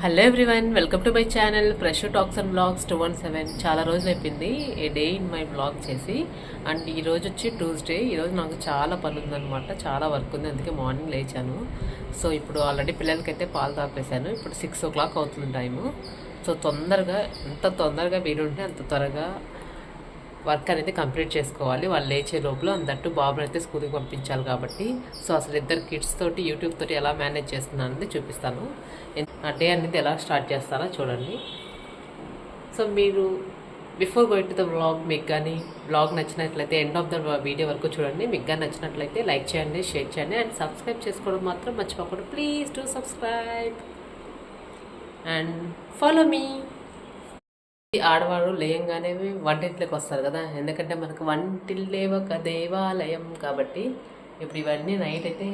Hello everyone, welcome to my channel Fresh Talks and Blogs 217. చాలా రోజులు అయిపోయింది a day in my blog చేసి. And ఈరోజు వచ్చి ట్యూస్డే. ఈరోజు నాకు చాలా పని ఉందన్నమాట, చాలా వర్క్ ఉంది, అందుకే మార్నింగ్ లేచాను. సో ఇప్పుడు ఆల్రెడీ పిల్లలకైతే పాలు తాపేశాను. ఇప్పుడు 6 o'clock అవుతుంది టైము. సో ఎంత తొందరగా వీలుంటే అంత త్వరగా వర్క్ అనేది కంప్లీట్ చేసుకోవాలి వాళ్ళు లేచే లోపల. అందట్టు బాబుని అయితే స్కూల్కి పంపించాలి కాబట్టి. సో అసలు ఇద్దరు కిడ్స్ తోటి యూట్యూబ్ తోటి ఎలా మేనేజ్ చేస్తున్నాను అనేది చూపిస్తాను. ఆ డే అనేది ఎలా స్టార్ట్ చేస్తారో చూడండి. సో మీరు before going to the vlog మీకు కానీ వ్లాగ్ నచ్చినట్లయితే ఎండ్ ఆఫ్ ద వీడియో వరకు చూడండి. మీకు కానీ నచ్చినట్లయితే లైక్ చేయండి, షేర్ చేయండి అండ్ సబ్స్క్రైబ్ చేసుకోవడం మాత్రం మర్చిపోకుండా. Please to subscribe and follow me. ఆడవారు లేయంగానే వంటింట్లోకి వస్తారు కదా, ఎందుకంటే మనకు వంటిల్లే ఒక దేవాలయం కాబట్టి. ఇప్పుడు ఇవన్నీ నైట్ అయితే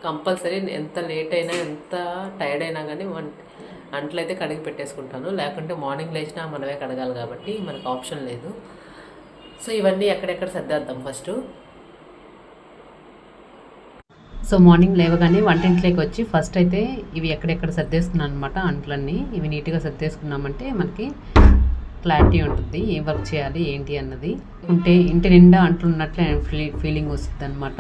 కంపల్సరీ, ఎంత లేట్ అయినా ఎంత టైర్డ్ అయినా కానీ అంట్లు అయితే కడిగి పెట్టేసుకుంటాను. లేకుంటే మార్నింగ్ లేచినా మనమే కడగాలి కాబట్టి మనకు ఆప్షన్ లేదు. సో ఇవన్నీ ఎక్కడెక్కడ సర్దేద్దాం ఫస్ట్. సో మార్నింగ్ లేవగానే వంటింట్లోకి వచ్చి ఫస్ట్ అయితే ఇవి ఎక్కడెక్కడ సర్దేసుకున్నాను అనమాట. అంట్లన్నీ ఇవి నీట్గా సర్దేసుకున్నామంటే మనకి క్లారిటీ ఉంటుంది ఏం వర్క్ చేయాలి ఏంటి అన్నది. ఉంటే ఇంటి నిండా అంట్లు ఉన్నట్లే ఫీలింగ్ వస్తుంది అనమాట.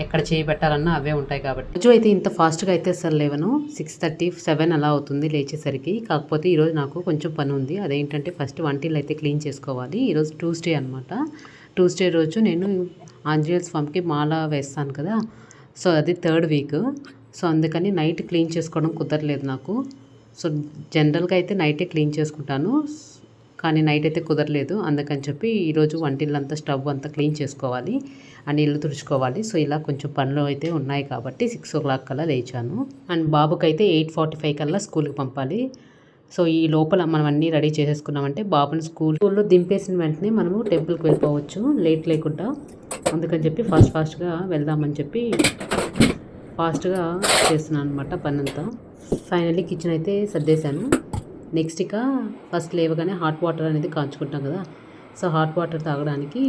ఎక్కడ చేయబెట్టాలన్నా అవే ఉంటాయి కాబట్టి. రోజు అయితే ఇంత ఫాస్ట్గా అయితే అసలు లేవను. 6:30, 7 అలా అవుతుంది లేచేసరికి. కాకపోతే ఈరోజు నాకు కొంచెం పని ఉంది. అదేంటంటే ఫస్ట్ వంటిల్లు అయితే క్లీన్ చేసుకోవాలి. ఈరోజు ట్యూస్డే అనమాట. ట్యూస్డే రోజు నేను ఆంజనేయ స్వామికి మాల వేస్తాను కదా, సో అది 3rd వీక్. సో అందుకని నైట్ క్లీన్ చేసుకోవడం కుదరలేదు నాకు. సో జనరల్గా అయితే నైటే క్లీన్ చేసుకుంటాను, కానీ నైట్ అయితే కుదరలేదు. అందుకని చెప్పి ఈరోజు వంటిల్లంతా స్టవ్ అంతా క్లీన్ చేసుకోవాలి అండ్ ఇల్లు తుడుచుకోవాలి. సో ఇలా కొంచెం పనులు అయితే ఉన్నాయి కాబట్టి 6 o'clock కల్లా లేచాను. అండ్ బాబుకైతే 8:45 కల్లా స్కూల్కి పంపాలి. సో ఈ లోపల మనం అన్నీ రెడీ చేసేసుకున్నామంటే బాబుని స్కూల్లో దింపేసిన వెంటనే మనము టెంపుల్కి వెళ్ళిపోవచ్చు లేట్ లేకుండా. అందుకని చెప్పి ఫాస్ట్గా వెళ్దామని చెప్పి ఫాస్ట్గా చేస్తున్నాను అనమాట పని అంతా. ఫైనల్లీ కిచెన్ అయితే సర్దేశాను. నెక్స్ట్ ఇక ఫస్ట్ లేవగానే హాట్ వాటర్ అనేది కాంచుకుంటాం కదా, సో హాట్ వాటర్ తాగడానికి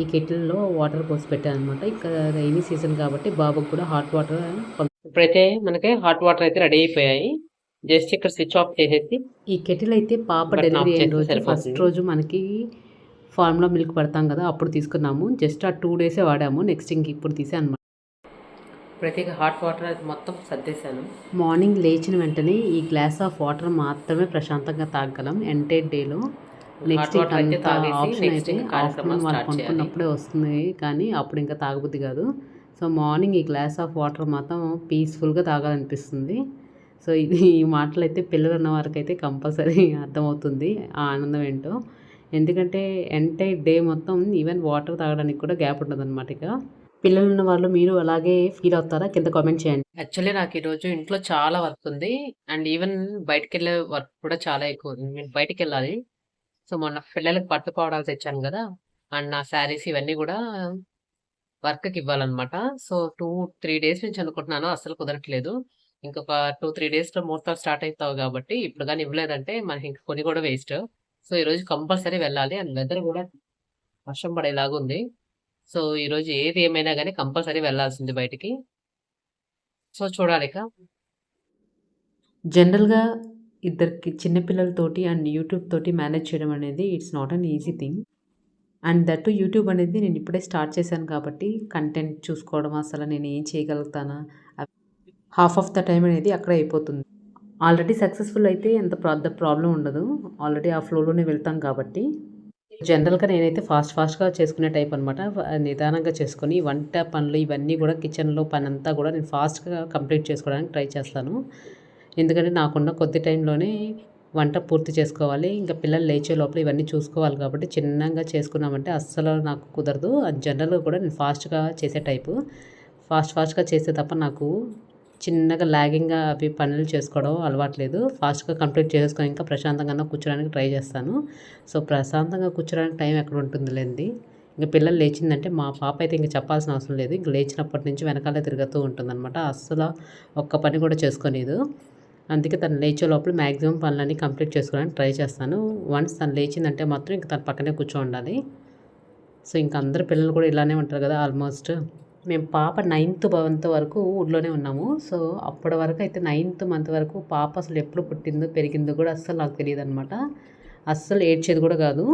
ఈ కెటిల్లో వాటర్ పోసి పెట్టాను అనమాట. ఇక్కడ రైనీ సీజన్ కాబట్టి బాబుకి కూడా హాట్ వాటర్. ఇప్పుడైతే మనకి హాట్ వాటర్ అయితే రెడీ అయిపోయాయి. జస్ట్ ఇక్కడ స్విచ్ ఆఫ్ చేసేసి ఈ కెటిల్ అయితే పాప డెలివరీ అయిన రోజు ఫస్ట్ రోజు మనకి ఫార్ములా మిల్క్ పడతాం కదా, అప్పుడు తీసుకున్నాము. జస్ట్ ఆ 2 days వాడాము. నెక్స్ట్ ఇంక ఇప్పుడు తీసాను అనమాట. ప్రత్యేక హాట్ వాటర్ అది మొత్తం సర్దేశాను. మార్నింగ్ లేచిన వెంటనే ఈ గ్లాస్ ఆఫ్ వాటర్ మాత్రమే ప్రశాంతంగా తాగగలం ఎంటైర్ డేలో. నెక్స్ట్ ఆప్షన్ అయితే ఆఫ్టర్నూన్ వాళ్ళు కొనుక్కున్నప్పుడే వస్తుంది, కానీ అప్పుడు ఇంకా తాగబుద్ది కాదు. సో మార్నింగ్ ఈ గ్లాస్ ఆఫ్ వాటర్ మాత్రం పీస్ఫుల్గా తాగాలనిపిస్తుంది. సో ఈ మాటలు అయితే పిల్లలు ఉన్న వారికి అయితే కంపల్సరీ అర్థమవుతుంది ఆ ఆనందం ఏంటో. ఎందుకంటే ఎంటైర్ డే మొత్తం ఈవెన్ వాటర్ తాగడానికి కూడా గ్యాప్ ఉండదు అనమాట. ఇక పిల్లలు ఉన్న వాళ్ళు మీరు అలాగే ఫీల్ అవుతారా? కింద కామెంట్ చేయండి. యాక్చువల్లీ నాకు ఈరోజు ఇంట్లో చాలా వర్క్ ఉంది అండ్ ఈవెన్ బయటకు వెళ్ళే వర్క్ కూడా చాలా ఎక్కువ ఉంది. నేను బయటకు వెళ్ళాలి. సో మొన్న పిల్లలకి పట్టుకోవడాలు తెచ్చాను కదా, అండ్ నా శారీస్ ఇవన్నీ కూడా వర్క్కి ఇవ్వాలన్నమాట. సో 2-3 days నుంచి అనుకుంటున్నాను, అస్సలు కుదరట్లేదు. ఇంకొక 2-3 daysలో ముహూర్తాలు స్టార్ట్ అవుతావు కాబట్టి ఇప్పుడు కానీ ఇవ్వలేదంటే మనకి ఇంక కొని కూడా వేస్ట్. సో ఈరోజు కంపల్సరీ వెళ్ళాలి. అండ్ వెదర్ కూడా వర్షం పడేలాగా ఉంది. సో ఈరోజు ఏది ఏమైనా కానీ కంపల్సరీ వెళ్ళాల్సింది బయటికి. సో చూడాలి. ఇక జనరల్గా ఇద్దరికి చిన్నపిల్లలతోటి అండ్ యూట్యూబ్ తోటి మేనేజ్ చేయడం అనేది it's not an easy thing. And that YouTube అనేది నేను ఇప్పుడే స్టార్ట్ చేశాను కాబట్టి కంటెంట్ చూసుకోవడం అసలు నేను ఏం చేయగలుగుతానా, హాఫ్ ఆఫ్ ద టైం అనేది అక్కడే అయిపోతుంది. ఆల్రెడీ సక్సెస్ఫుల్ అయితే ఎంత ప్రాబ్లం ఉండదు, ఆల్రెడీ ఆ ఫ్లోలోనే వెళ్తాం కాబట్టి. జనరల్గా నేనైతే ఫాస్ట్గా చేసుకునే టైప్ అనమాట. నిదానంగా చేసుకొని వంట పనులు ఇవన్నీ కూడా కిచెన్లో పని అంతా కూడా నేను ఫాస్ట్గా కంప్లీట్ చేసుకోవడానికి ట్రై చేస్తాను. ఎందుకంటే నాకున్న కొద్ది టైంలోనే వంట పూర్తి చేసుకోవాలి. ఇంకా పిల్లలు లేచే లోపల ఇవన్నీ చూసుకోవాలి కాబట్టి చిన్నగా చేసుకున్నామంటే అస్సలు నాకు కుదరదు. జనరల్గా కూడా నేను ఫాస్ట్గా చేసే టైపు. ఫాస్ట్గా చేస్తే తప్ప నాకు చిన్నగా లాగింగ్గా అవి పనులు చేసుకోవడం అలవాట్లేదు. ఫాస్ట్గా కంప్లీట్ చేసుకొని ఇంకా ప్రశాంతంగా కూర్చోడానికి ట్రై చేస్తాను. సో ప్రశాంతంగా కూర్చోడానికి టైం ఎక్కడ ఉంటుందిలేండి. ఇంకా పిల్లలు లేచిందంటే మా పాప అయితే ఇంక చెప్పాల్సిన అవసరం లేదు. ఇంక లేచినప్పటి నుంచి వెనకాలే తిరుగుతూ ఉంటుందన్నమాట. అస్సలు ఒక్క పని కూడా చేసుకోలేదు. అందుకే తను లేచే లోపల మ్యాక్సిమం పనులన్నీ కంప్లీట్ చేసుకోవడానికి ట్రై చేస్తాను. వన్స్ తను లేచిందంటే మాత్రం ఇంక తన పక్కనే కూర్చో ఉండాలి. సో ఇంక అందరు పిల్లలు కూడా ఇలానే ఉంటారు కదా ఆల్మోస్ట్. మేము పాప 9th మంత్ వరకు ఊళ్ళోనే ఉన్నాము. సో అప్పటి వరకు అయితే 9th మంత్ వరకు పాప అసలు ఎప్పుడు పుట్టిందో పెరిగిందో కూడా అస్సలు నాకు తెలియదు అనమాట. అస్సలు ఏడ్చేది కూడా కాదు.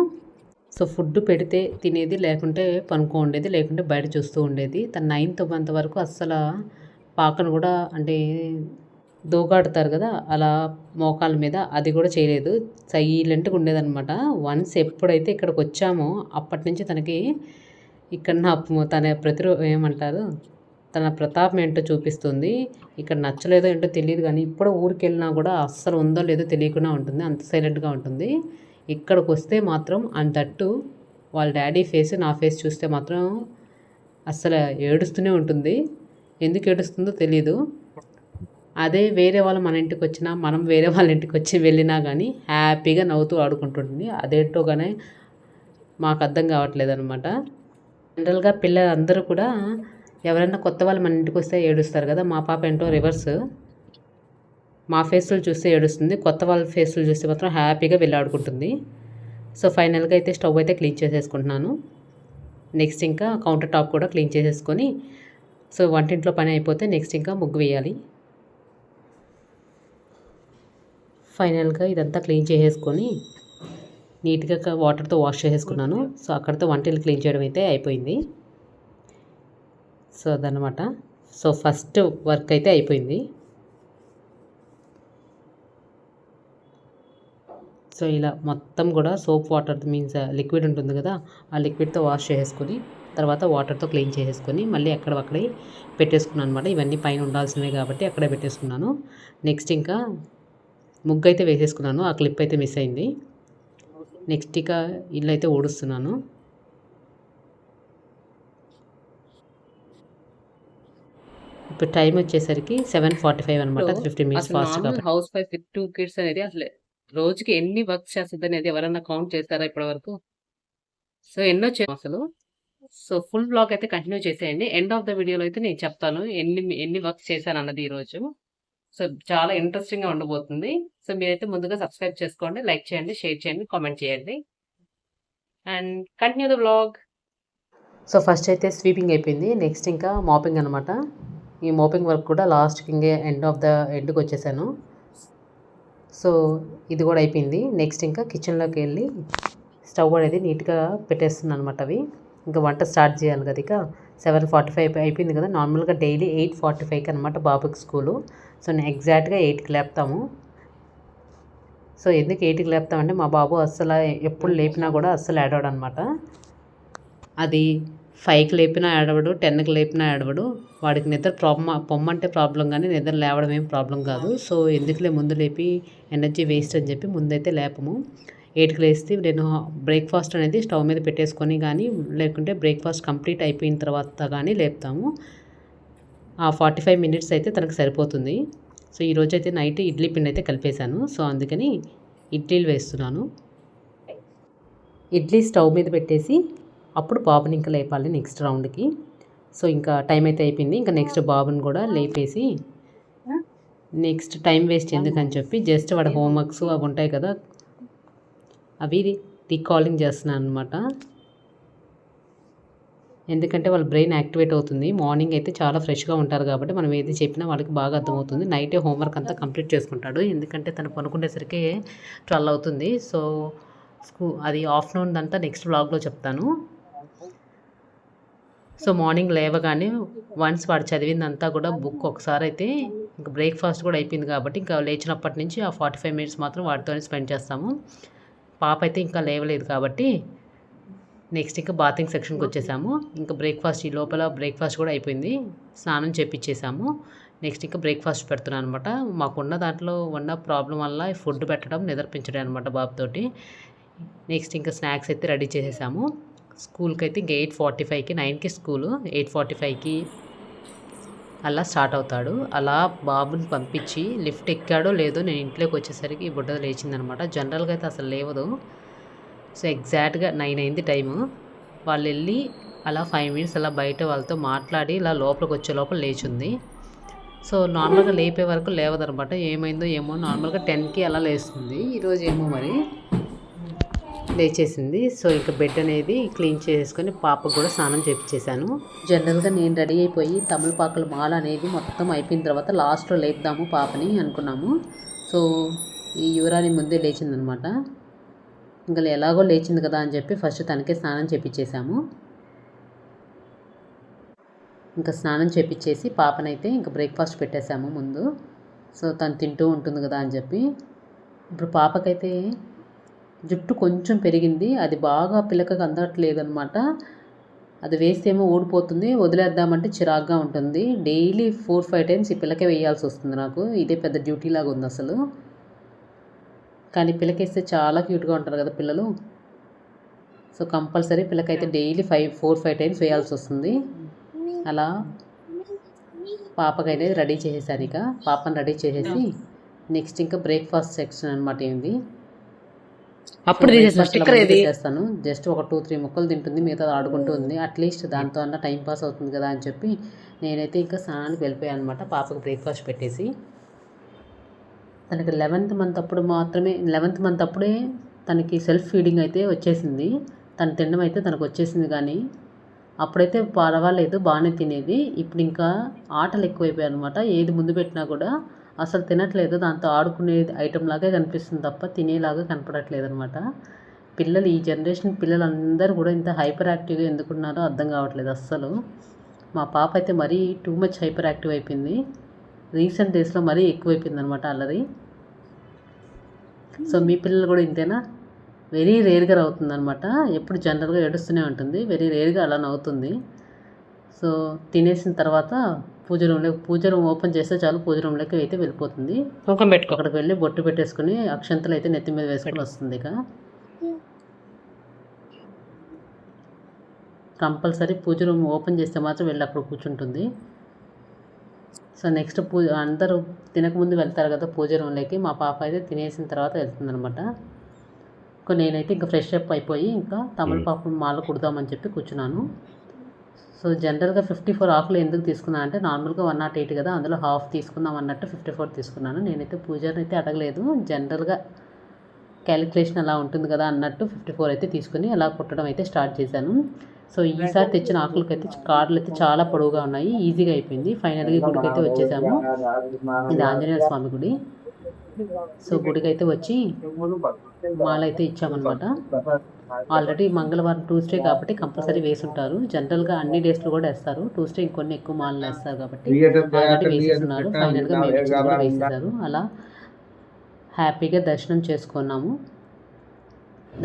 సో ఫుడ్ పెడితే తినేది, లేకుంటే పనుకో ఉండేది, లేకుంటే బయట చూస్తూ ఉండేది. తను 9th మంత్ వరకు అస్సలు పాకను కూడా అంటే దూగాడుతారు కదా, అలా మోకాల మీద అది కూడా చేయలేదు. సైలెంట్గా ఉండేదన్నమాట. వన్స్ ఎప్పుడైతే ఇక్కడికి వచ్చామో అప్పటి నుంచి తనకి ఇక్కడ తన ఏమంటారు, తన ప్రతాపం ఏంటో చూపిస్తుంది. ఇక్కడ నచ్చలేదో ఏంటో తెలియదు కానీ ఇప్పుడు ఊరికి వెళ్ళినా కూడా అస్సలు ఉందో లేదో తెలియకుండా ఉంటుంది, అంత సైలెంట్గా ఉంటుంది. ఇక్కడికి వస్తే మాత్రం అంతట్టు వాళ్ళ డాడీ ఫేస్, నా ఫేస్ చూస్తే మాత్రం అస్సలు ఏడుస్తూనే ఉంటుంది. ఎందుకు ఏడుస్తుందో తెలీదు. అదే వేరే వాళ్ళు మన ఇంటికి వచ్చినా, మనం వేరే వాళ్ళ ఇంటికి వచ్చి వెళ్ళినా కానీ హ్యాపీగా నవ్వుతూ ఆడుకుంటుంటుంది. అదేంటో కానీ మాకు అర్థం కావట్లేదు అనమాట. జనరల్గా పిల్లలందరూ కూడా ఎవరైనా కొత్త వాళ్ళు మన ఇంటికి వస్తే ఏడుస్తారు కదా, మా పాప ఏంటో రివర్స్. మా ఫేస్లు చూస్తే ఏడుస్తుంది, కొత్త వాళ్ళ ఫేస్లు చూస్తే మాత్రం హ్యాపీగా వెళ్ళి ఆడుకుంటుంది. సో ఫైనల్గా అయితే స్టవ్ అయితే క్లీన్ చేసేసుకుంటున్నాను. నెక్స్ట్ ఇంకా కౌంటర్ టాప్ కూడా క్లీన్ చేసేసుకొని, సో వంటింట్లో పని అయిపోతే నెక్స్ట్ ఇంకా ముగ్గు వేయాలి. ఫైనల్గా ఇదంతా క్లీన్ చేసేసుకొని నీట్గా వాటర్తో వాష్ చేసేసుకున్నాను. సో అక్కడితో వంటలు క్లీన్ చేయడం అయితే అయిపోయింది. సో అదనమాట. సో ఫస్ట్ వర్క్ అయితే అయిపోయింది. సో ఇలా మొత్తం కూడా సోప్ వాటర్ మీన్స్ లిక్విడ్ ఉంటుంది కదా, ఆ లిక్విడ్తో వాష్ చేసేసుకొని తర్వాత వాటర్తో క్లీన్ చేసేసుకొని మళ్ళీ అక్కడే పెట్టేసుకున్నాను అనమాట. ఇవన్నీ పైన ఉండాల్సినవి కాబట్టి అక్కడే పెట్టేసుకున్నాను. నెక్స్ట్ ఇంకా ముగ్గు అయితే వేసేసుకున్నాను. ఆ క్లిప్ అయితే మిస్ అయింది. నెక్స్ట్ ఇక ఇల్లు అయితే ఊడుస్తున్నాను. ఇప్పుడు టైం వచ్చేసరికి 7:45 అనమాట. 15 minutes ఫాస్ట్గా. హౌస్ వైఫ్ విత్ 2 kids అనేది అసలు రోజుకి ఎన్ని వర్క్స్ చేస్తుంది అనేది ఎవరన్నా కౌంట్ చేస్తారా ఇప్పటి వరకు? సో ఎన్నో అసలు. సో ఫుల్ బ్లాగ్ అయితే కంటిన్యూ చేసేయండి. ఎండ్ ఆఫ్ ద వీడియోలో అయితే నేను చెప్తాను ఎన్ని వర్క్స్ చేశాను అన్నది ఈరోజు. సో చాలా ఇంట్రెస్టింగ్గా ఉండబోతుంది. సో మీరైతే ముందుగా సబ్స్క్రైబ్ చేసుకోండి, లైక్ చేయండి, షేర్ చేయండి, కామెంట్ చేయండి and continue the vlog. So first అయితే స్వీపింగ్ అయిపోయింది. నెక్స్ట్ ఇంకా మాపింగ్ అనమాట. ఈ మాపింగ్ వర్క్ కూడా లాస్ట్కి ఇంకే ఎండ్కి వచ్చేసాను. సో ఇది కూడా అయిపోయింది. నెక్స్ట్ ఇంకా కిచెన్లోకి వెళ్ళి స్టవ్ అనేది నీట్గా పెట్టేస్తున్నాను అనమాట. అవి ఇంకా వంట స్టార్ట్ చేయాలి కదా. ఇక 7:45 అయిపోయింది కదా. నార్మల్గా డైలీ 8:45కి అనమాట బాబుకి స్కూలు. సో నేను ఎగ్జాక్ట్గా 8కి లేపుతాము. సో ఎందుకు 8కి లేపుతామంటే మా బాబు అస్సలు ఎప్పుడు లేపినా కూడా అస్సలు ఏడవడు అనమాట. అది 5కి లేపినా ఏడవడు, 10కి లేపినా ఏడవడు. వాడికి నిద్ర పొమ్మంటే ప్రాబ్లం కానీ నిద్ర లేవడం ఏం ప్రాబ్లం కాదు. సో ఎందుకులే ముందు లేపి ఎనర్జీ వేస్ట్ అని చెప్పి ముందైతే లేపము. 8కి లేస్తే నేను బ్రేక్ఫాస్ట్ అనేది స్టవ్ మీద పెట్టేసుకొని కానీ లేకుంటే బ్రేక్ఫాస్ట్ కంప్లీట్ అయిపోయిన తర్వాత కానీ లేపుతాము. ఆ 45 minutes అయితే తనకు సరిపోతుంది. సో ఈరోజు అయితే నైట్ ఇడ్లీ పిండి అయితే కలిపేశాను. సో అందుకని ఇడ్లీలు వేస్తున్నాను. ఇడ్లీ స్టవ్ మీద పెట్టేసి అప్పుడు బాబుని ఇంకా లేపాలి నెక్స్ట్ రౌండ్కి. సో ఇంకా టైం అయితే అయిపోయింది. ఇంకా నెక్స్ట్ బాబుని కూడా లేపేసి నెక్స్ట్ టైం వేస్ట్ ఎందుకని చెప్పి జస్ట్ వాడి హోంవర్క్స్ అవి ఉంటాయి కదా, అవి రీకాలింగ్ చేస్తున్నాను అనమాట. ఎందుకంటే వాళ్ళ బ్రెయిన్ యాక్టివేట్ అవుతుంది. మార్నింగ్ అయితే చాలా ఫ్రెష్గా ఉంటారు కాబట్టి మనం ఏది చెప్పినా వాళ్ళకి బాగా అర్థమవుతుంది. నైటే హోంవర్క్ అంతా కంప్లీట్ చేసుకుంటాడు. ఎందుకంటే తను పనుకునేసరికి 12 అవుతుంది. సో అది ఆఫ్టర్నూన్ అంతా నెక్స్ట్ వ్లాగ్లో చెప్తాను. సో మార్నింగ్ లేవగానే వన్స్ వాడు చదివిందంతా కూడా బుక్ ఒకసారి అయితే ఇంకా బ్రేక్ఫాస్ట్ కూడా అయిపోయింది కాబట్టి ఇంకా లేచినప్పటి నుంచి ఆ 45 minutes మాత్రం వాటితోనే స్పెండ్ చేస్తాము. పాప అయితే ఇంకా లేవలేదు కాబట్టి నెక్స్ట్ ఇంకా బాతింగ్ సెక్షన్కి వచ్చేసాము. ఇంకా బ్రేక్ఫాస్ట్ ఈ లోపల బ్రేక్ఫాస్ట్ కూడా అయిపోయింది, స్నానం చేపించేసాము. నెక్స్ట్ ఇంకా బ్రేక్ఫాస్ట్ పెడుతున్నాను అనమాట. మాకున్న దాంట్లో ఉన్న ప్రాబ్లం వల్ల ఫుడ్ పెట్టడం నిద్రపించడం అనమాట బాబుతోటి. నెక్స్ట్ ఇంకా స్నాక్స్ అయితే రెడీ చేసేసాము. స్కూల్కి అయితే ఇంకా 8:45కి 9కి స్కూలు, 8:45కి అలా స్టార్ట్ అవుతాడు. అలా బాబుని పంపించి లిఫ్ట్ ఎక్కాడో లేదో నేను ఇంట్లోకి వచ్చేసరికి ఈ బుడ్డ లేచిందనమాట. జనరల్గా అయితే అసలు లేవదు. సో ఎగ్జాక్ట్గా 9 అయింది టైము. వాళ్ళు వెళ్ళి అలా 5 minutes అలా బయట వాళ్ళతో మాట్లాడి ఇలా లోపలికి వచ్చే లోపల లేచింది. సో నార్మల్గా లేపే వరకు లేవదనమాట. ఏమైందో ఏమో, నార్మల్గా 10కి అలా లేస్తుంది. ఈరోజు ఏమో మరి లేచేసింది. సో ఇంకా బెడ్ అనేది క్లీన్ చేసుకొని పాపకు కూడా స్నానం చేపించేశాను. జనరల్గా నేను రెడీ అయిపోయి తమలపాకుల మాల అనేది మొత్తం అయిపోయిన తర్వాత లాస్ట్లో లేపుదాము పాపని అనుకున్నాము. సో ఈ యువరాణి ముందే లేచిందనమాట. ఇంకా ఎలాగో లేచింది కదా అని చెప్పి ఫస్ట్ తనకే స్నానం చేపించేసాము. ఇంకా స్నానం చేపించేసి పాపనైతే ఇంకా బ్రేక్ఫాస్ట్ పెట్టేశాము ముందు. సో తను తింటూ ఉంటుంది కదా అని చెప్పి. ఇప్పుడు పాపకైతే జుట్టు కొంచెం పెరిగింది, అది బాగా పిల్లకకు అందట్లేదు అనమాట. అది వేస్తేమో ఊడిపోతుంది, వదిలేద్దామంటే చిరాగ్గా ఉంటుంది. డైలీ 4-5 టైమ్స్ ఈ పిల్లకే వేయాల్సి వస్తుంది నాకు. ఇదే పెద్ద డ్యూటీ లాగా ఉంది అసలు. కానీ పిల్లకేస్తే చాలా క్యూట్గా ఉంటారు కదా పిల్లలు. సో కంపల్సరీ పిల్లకైతే డైలీ 4-5 టైమ్స్ వేయాల్సి వస్తుంది. అలా పాపకైతే రెడీ చేసేసాను. ఇక పాపను రెడీ చేసేసి నెక్స్ట్ ఇంకా బ్రేక్ఫాస్ట్ సెక్షన్ అనమాట. ఏంది అప్పుడు చేస్తాను. జస్ట్ ఒక 2-3 ముక్కలు తింటుంది, మిగతా ఆడుకుంటూ ఉంది. అట్లీస్ట్ దాంతో అన్న టైం పాస్ అవుతుంది కదా అని చెప్పి నేనైతే ఇంకా స్నానానికి వెళ్ళిపోయాను అనమాట. పాపకు బ్రేక్ఫాస్ట్ పెట్టేసి తనకి 11th మంత్ అప్పుడే తనకి సెల్ఫ్ ఫీడింగ్ అయితే వచ్చేసింది. తను తినడం అయితే తనకు వచ్చేసింది. కానీ అప్పుడైతే పర్వాలేదు, బాగానే తినేది. ఇప్పుడు ఇంకా ఆటలు ఎక్కువైపోయాయి అనమాట. ఏది ముందు పెట్టినా కూడా అసలు తినట్లేదు, దాంతో ఆడుకునే ఐటెం లాగే కనిపిస్తుంది తప్ప తినేలాగా కనపడట్లేదు అనమాట. పిల్లలు ఈ జనరేషన్ పిల్లలందరూ కూడా ఇంత హైపర్ యాక్టివ్గా ఎందుకున్నారో అర్థం కావట్లేదు అస్సలు. మా పాప అయితే మరీ టూ మచ్ హైపర్ యాక్టివ్ అయిపోయింది. రీసెంట్ డేస్లో మరీ ఎక్కువైపోయింది అనమాట అల్లరి. సో మీ పిల్లలు కూడా ఇంతేనా? వెరీ రేర్గా అవుతుంది అనమాట. ఎప్పుడు జనరల్గా ఏడుస్తూనే ఉంటుంది, వెరీ రేర్గా అలా నవ్వుతుంది. సో తినేసిన తర్వాత పూజ రూమ్ ఓపెన్ చేస్తే చాలు, పూజ రూమ్లోకి అయితే వెళ్ళిపోతుంది. అక్కడికి వెళ్ళి బొట్టు పెట్టేసుకుని అక్షంతలు అయితే నెత్తి మీద వేసుకుని వస్తుంది. ఇక కంపల్సరీ పూజ రూమ్ ఓపెన్ చేస్తే మాత్రం వెళ్ళి అక్కడ కూర్చుంటుంది. సో నెక్స్ట్ అందరూ తినకముందు వెళ్తారు కదా పూజ రూమ్లోకి. మా పాప అయితే తినేసిన తర్వాత వెళ్తుంది అనమాట. నేనైతే ఇంకా ఫ్రెష్ అప్ అయిపోయి ఇంకా తమలపాకు మాల కుడదామని చెప్పి కూర్చున్నాను. సో జనరల్గా 54 ఆకులు ఎందుకు తీసుకున్నాను అంటే, నార్మల్గా 108 కదా, అందులో హాఫ్ తీసుకుందాం అన్నట్టు 54 తీసుకున్నాను. నేనైతే పూజని అయితే అడగలేదు, జనరల్గా క్యాలిక్యులేషన్ అలా ఉంటుంది కదా అన్నట్టు 54 అయితే తీసుకుని అలా కుట్టడం అయితే స్టార్ట్ చేశాను. సో ఈసారి తెచ్చిన ఆకులకైతే కార్డులు అయితే చాలా పొడవుగా ఉన్నాయి, ఈజీగా అయిపోయింది. ఫైనల్గా గుడికి అయితే వచ్చేసాము. ఇది ఆంజనేయ స్వామి గుడి. సో గుడికి అయితే వచ్చి మాల అయితే ఇచ్చామన్నమాట. ఆల్రెడీ మంగళవారం ట్యూస్డే కాబట్టి కంపల్సరీ వేసుంటారు. జనరల్గా అన్ని డేస్లో కూడా వేస్తారు, ట్యూస్డే ఇంకొన్ని ఎక్కువ మాలలు వేస్తారు కాబట్టి ఆల్రెడీ వేసేస్తున్నారు. ఫైనల్గా మేము వేసేసారు. అలా హ్యాపీగా దర్శనం చేసుకున్నాము.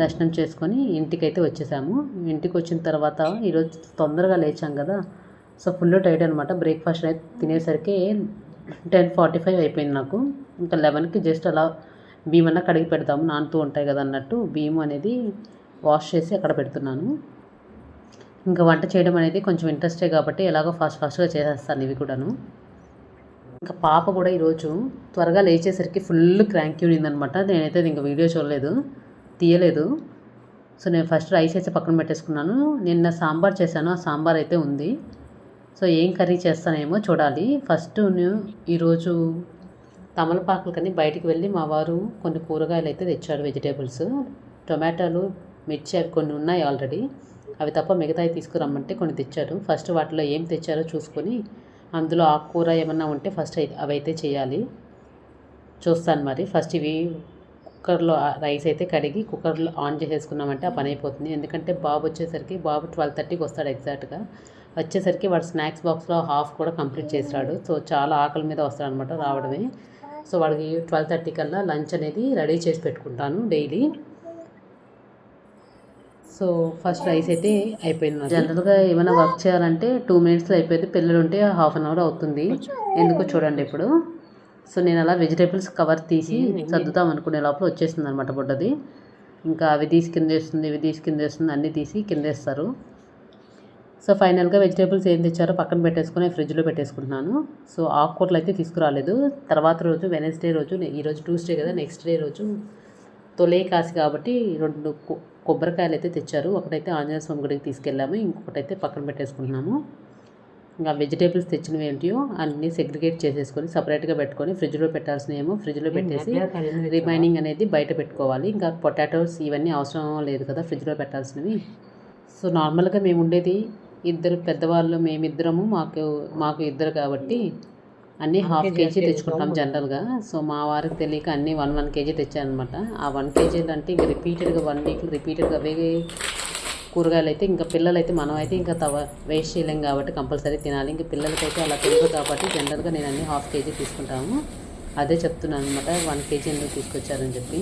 దర్శనం చేసుకొని ఇంటికైతే వచ్చేసాము. ఇంటికి వచ్చిన తర్వాత ఈరోజు తొందరగా లేచాం కదా, సో ఫుల్ టైట్ అనమాట. బ్రేక్ఫాస్ట్ అయితే తినేసరికి 10:45 అయిపోయింది నాకు. ఇంకా 11కి జస్ట్ అలా బియ్యం అన్న కడిగి పెడతాము, నానుతూ ఉంటాయి కదా అన్నట్టు బియ్యం అనేది వాష్ చేసి అక్కడ పెడుతున్నాను. ఇంకా వంట చేయడం అనేది కొంచెం ఇంట్రెస్టే కాబట్టి ఎలాగో ఫాస్ట్గా చేసేస్తాను ఇవి కూడాను. ఇంకా పాప కూడా ఈరోజు త్వరగా లేచేసరికి ఫుల్ క్రాంకీ ఉండిందనమాట. నేనైతే ఇంకా వీడియో తీయలేదు. సో నేను ఫస్ట్ రైస్ అయితే పక్కన పెట్టేసుకున్నాను. నిన్న సాంబార్ చేశాను, ఆ సాంబార్ అయితే ఉంది. సో ఏం కర్రీ చేస్తానేమో చూడాలి. ఫస్ట్ ఈరోజు తమలపాకులు కానీ బయటికి వెళ్ళి మా వారు కొన్ని కూరగాయలు అయితే తెచ్చారు, వెజిటేబుల్స్, టొమాటోలు, మిర్చి అవి కొన్ని ఉన్నాయి ఆల్రెడీ. అవి తప్ప మిగతాయి తీసుకురమ్మంటే కొన్ని తెచ్చారు. ఫస్ట్ వాటిలో ఏం తెచ్చారో చూసుకొని అందులో ఆకుకూర ఏమన్నా ఉంటే ఫస్ట్ అవి అయితే చేయాలి, చూస్తాను. మరి ఫస్ట్ ఇవి కుక్కర్లో రైస్ అయితే కడిగి కుక్కర్లో ఆన్ చేసేసుకున్నామంటే ఆ పని అయిపోతుంది. ఎందుకంటే బాబు వచ్చేసరికి 12:30కి వస్తాడు ఎగ్జాక్ట్గా. వచ్చేసరికి వాడు స్నాక్స్ బాక్స్లో హాఫ్ కూడా కంప్లీట్ చేస్తాడు. సో చాలా ఆకలి మీద వస్తాడు అనమాట రావడమే. సో వాడికి 12:30 కల్లా లంచ్ అనేది రెడీ చేసి పెట్టుకుంటాను డైలీ. సో ఫస్ట్ రైస్ అయితే అయిపోయింది. జనరల్గా ఏమైనా వర్క్ చేయాలంటే 2 మినిట్స్లో అయిపోయింది, పిల్లలు ఉంటే ½ అవర్ అవుతుంది. ఎందుకో చూడండి ఇప్పుడు. సో నేను అలా వెజిటేబుల్స్ కవర్ తీసి సర్దుతాం అనుకునే లోపల వచ్చేసింది అనమాట బుడ్డది. ఇంకా అవి తీసి కింద వేస్తుంది, ఇవి తీసి కింద వేస్తుంది, అన్నీ తీసి కింద వేస్తారు. సో ఫైనల్గా వెజిటేబుల్స్ ఏం తెచ్చారో పక్కన పెట్టేసుకుని ఫ్రిడ్జ్లో పెట్టేసుకుంటున్నాను. సో ఆకుకూరలు అయితే తీసుకురాలేదు. తర్వాత రోజు వెనస్డే రోజు, ఈరోజు ట్యూస్డే కదా, నెక్స్ట్ డే రోజు తొలే కాసి కాబట్టి 2 కొబ్బరికాయలు అయితే తెచ్చారు. ఒకటైతే ఆంజనేయ స్వామి గుడికి తీసుకెళ్ళాము, ఇంకొకటైతే పక్కన పెట్టేసుకుంటున్నాము. ఇంకా వెజిటేబుల్స్ తెచ్చినవి ఏంటియో అన్నీ సెగ్రిగేట్ చేసేసుకొని సపరేట్గా పెట్టుకొని ఫ్రిడ్జ్లో పెట్టాల్సినవి ఏమో ఫ్రిడ్జ్లో పెట్టేసి రిమైనింగ్ అనేది బయట పెట్టుకోవాలి. ఇంకా పొటాటోస్ ఇవన్నీ అవసరం లేదు కదా ఫ్రిడ్జ్లో పెట్టాల్సినవి. సో నార్మల్గా మేము ఉండేది ఇద్దరు పెద్దవాళ్ళు, మేమిద్దరము, మాకు ఇద్దరు కాబట్టి అన్నీ హాఫ్ కేజీ తెచ్చుకుంటాం జనరల్గా. సో మా వారికి తెలియక అన్నీ 1 కేజీ తెచ్చానమాట. ఆ 1 కేజీలు అంటే ఇంకా రిపీటెడ్గా 1 వీక్ రిపీటెడ్గా అవే కూరగాయలు అయితే ఇంకా పిల్లలైతే మనం అయితే ఇంకా వేస్ట్ చేయలేం కాబట్టి కంపల్సరీ తినాలి. ఇంకా పిల్లలకైతే అలా తెలియదు కాబట్టి జనరల్గా నేను అన్నీ హాఫ్ కేజీ తీసుకుంటాము. అదే చెప్తున్నాను అనమాట 1 కేజీ ఎందుకు తీసుకొచ్చారని చెప్పి.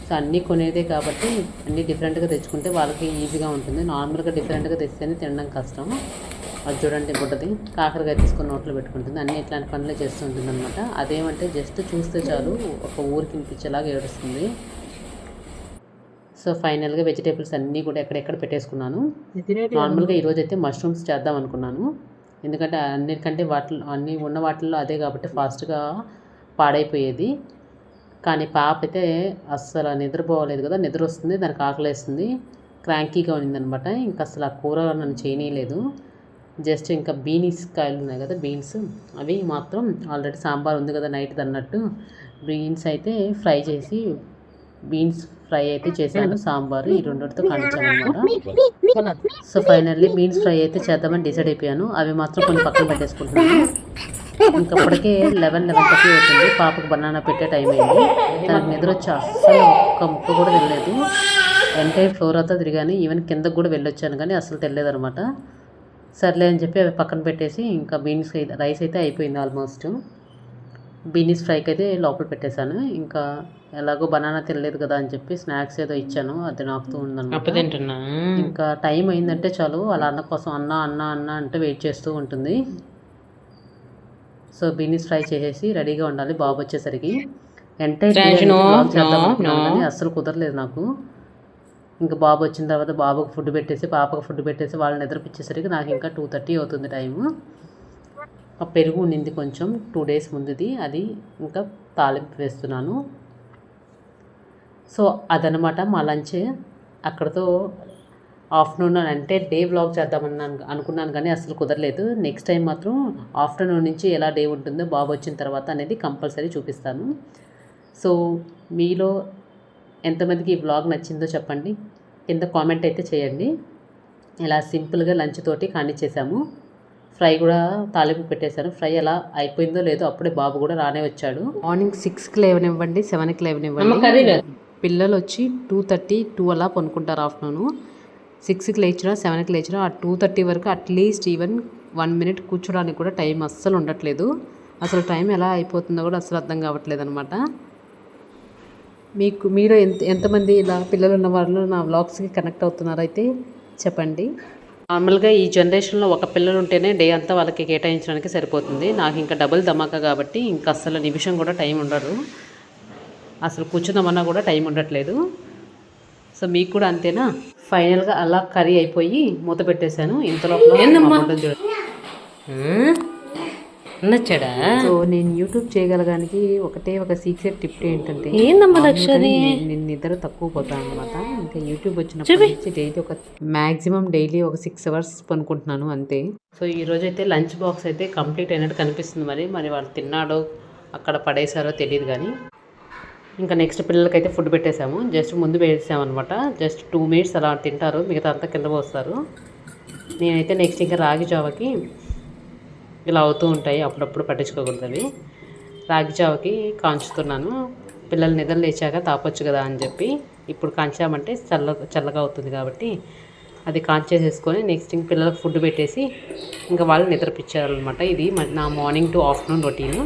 సో అన్నీ కొనేదే కాబట్టి అన్నీ డిఫరెంట్గా తెచ్చుకుంటే వాళ్ళకి ఈజీగా ఉంటుంది. నార్మల్గా డిఫరెంట్గా తెస్తేనే తినడం కష్టం. అది చూడండి బుడ్డది కాకరకాయ తీసుకొని నోట్లో పెట్టుకుంటుంది. అన్నీ ఇట్లాంటి పనులే చేస్తూ ఉంటుంది అనమాట. అదేమంటే జస్ట్ చూస్తే చాలు ఒక ఊరికి వినిపించేలాగా ఏడుస్తుంది. సో ఫైనల్గా వెజిటేబుల్స్ అన్నీ కూడా ఎక్కడెక్కడ పెట్టేసుకున్నాను. నార్మల్గా ఈరోజు అయితే మష్రూమ్స్ చేద్దాం అనుకున్నాను. ఎందుకంటే అన్నిటికంటే అన్నీ ఉన్న వాటిల్లో అదే కాబట్టి ఫాస్ట్గా పాడైపోయేది. కానీ పాప అయితే అస్సలు నిద్రపోలేదు కదా, నిద్ర వస్తుంది, దానికి ఆకలేస్తుంది, క్రాంకీగా ఉన్నిందనమాట. ఇంకా అసలు ఆ కూర నన్ను చేయనీయలేదు. జస్ట్ ఇంకా బీనీస్ కాయలు ఉన్నాయి కదా, బీన్స్, అవి మాత్రం ఆల్రెడీ సాంబార్ ఉంది కదా నైట్ అన్నట్టు బీన్స్ అయితే ఫ్రై చేసి బీన్స్ ఫ్రై అయితే చేశాను. సాంబారు ఈ రెండుతో కానిచ్చాను అనమాట. సో ఫైనల్లీ బీన్స్ ఫ్రై అయితే చేద్దామని డిసైడ్ అయిపోయాను. అవి మాత్రం కొన్ని పక్కన పెట్టేసుకుంటున్నాను. ఇంకప్పటికే 11:30 అవుతుంది. పాపకు బనానా పెట్టే టైం అయింది. తనకు నిద్ర వచ్చి అస్సలు ఒక్క ముక్క కూడా తెలియలేదు. ఎంటైర్ ఫ్లోర్ అంతా తిరిగాను, ఈవెన్ కిందకు కూడా వెళ్ళొచ్చాను కానీ అసలు తెలియదు అనమాట. సర్లే అని చెప్పి అవి పక్కన పెట్టేసి ఇంకా బీన్స్ రైస్ అయితే అయిపోయింది ఆల్మోస్ట్. బీనీస్ ఫ్రైకి అయితే లోపల పెట్టేశాను. ఇంకా ఎలాగో బనానా తినలేదు కదా అని చెప్పి స్నాక్స్ ఏదో ఇచ్చాను, అది నాకుతూ ఉందన్నమాట. ఇంకా టైం అయిందంటే చాలు వాళ్ళ అన్న కోసం అన్న అంటే వెయిట్ చేస్తూ ఉంటుంది. సో బీనీస్ ఫ్రై చేసేసి రెడీగా ఉండాలి బాబు వచ్చేసరికి. ఎంటైర్ కానీ అస్సలు కుదరలేదు నాకు. ఇంకా బాబు వచ్చిన తర్వాత బాబుకు ఫుడ్ పెట్టేసి పాపకు ఫుడ్ పెట్టేసి వాళ్ళని నిద్రపిచ్చేసరికి నాకు ఇంకా 2:30 అవుతుంది టైము. ఆ పెరుగు ఉండింది కొంచెం 2 days ముందుది, అది ఇంకా తాలింపు వేస్తున్నాను. సో అదనమాట మా లంచ్. అక్కడతో ఆఫ్టర్నూన్ అంటే డే వ్లాగ్ చేద్దామని అనుకున్నాను కానీ అసలు కుదరలేదు. నెక్స్ట్ టైం మాత్రం ఆఫ్టర్నూన్ నుంచి ఎలా డే ఉంటుందో బాబు వచ్చిన తర్వాత అనేది కంపల్సరీ చూపిస్తాను. సో మీలో ఎంతమందికి ఈ వ్లాగ్ నచ్చిందో చెప్పండి, కింద కామెంట్ అయితే చేయండి. ఇలా సింపుల్గా లంచ్ తోటి కానిచ్చేసాము. ఫ్రై కూడా తాలింపు పెట్టేశాను. ఫ్రై ఎలా అయిపోయిందో లేదో అప్పుడే బాబు కూడా రానే వచ్చాడు. మార్నింగ్ 6కి లేవనివ్వండి, 7కి లేవనివ్వండి, పిల్లలు వచ్చి 2:30 అలా పనుకుంటారు. ఆఫ్టర్నూన్ 6కి లేచినా 7కి లేచినా ఆ 2:30 వరకు అట్లీస్ట్ ఈవెన్ 1 minute కూర్చోడానికి కూడా టైం అస్సలు ఉండట్లేదు. అసలు టైం ఎలా అయిపోతుందో కూడా అసలు అర్థం కావట్లేదు అనమాట. మీరు ఎంతమంది ఇలా పిల్లలు ఉన్న వాళ్ళు నా వ్లాగ్స్కి కనెక్ట్ అవుతున్నారైతే చెప్పండి. నార్మల్గా ఈ జనరేషన్లో ఒక పిల్లలు ఉంటేనే డే అంతా వాళ్ళకి కేటాయించడానికి సరిపోతుంది. నాకు ఇంకా డబుల్ ధమాకా కాబట్టి ఇంకా అసలు నిమిషం కూడా టైం ఉండదు. అసలు కూర్చుందామన్నా కూడా టైం ఉండట్లేదు. సో మీకు కూడా అంతేనా? ఫైనల్గా అలా కర్రీ అయిపోయి మూత పెట్టేశాను. ఇంతలోపల నచ్చాడా? సో నేను యూట్యూబ్ చేయగలగానికి ఒక సీక్రెట్ టిప్ ఏంటంటే నేను నిద్ర తక్కువ పోతాను అనమాట. ఇంకా యూట్యూబ్ వచ్చినప్పటి నుంచి డైలీ ఒక 6 hours పనుకుంటున్నాను అంతే. సో ఈరోజు అయితే లంచ్ బాక్స్ అయితే కంప్లీట్ అయినట్టు కనిపిస్తుంది. మరి వాళ్ళు తిన్నాడో అక్కడ పడేసారో తెలియదు కానీ ఇంకా నెక్స్ట్ పిల్లలకైతే ఫుడ్ పెట్టేశాము. జస్ట్ ముందు వేసామన్నమాట. జస్ట్ 2 minutes అలా తింటారు, మిగతా అంతా కింద పోస్తారు. నేనైతే నెక్స్ట్ ఇంకా రాగి జావకి ఇలా అవుతూ ఉంటాయి, అప్పుడప్పుడు పట్టించుకోకూడదు. అవి రాగి జావకి కాంచుతున్నాను. పిల్లలు నిద్ర లేచాక తాపొచ్చు కదా అని చెప్పి ఇప్పుడు కాంచామంటే చల్లగా అవుతుంది కాబట్టి అది కాంచేసేసుకొని నెక్స్ట్ ఇంక పిల్లలకు ఫుడ్ పెట్టేసి ఇంకా వాళ్ళు నిద్రపిచ్చారనమాట. ఇది నా మార్నింగ్ టు ఆఫ్టర్నూన్ రొటీన్.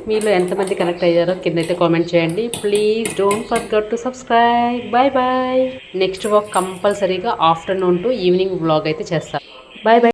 మీలో ఎంతమంది కనెక్ట్ అయ్యారో కింద అయితే కామెంట్ చేయండి. Please don't forget to subscribe. Bye bye. Next walk కంపల్సరీగా ఆఫ్టర్నూన్ టు ఈవినింగ్ వ్లాగ్ అయితే చేస్తాను. Bye bye.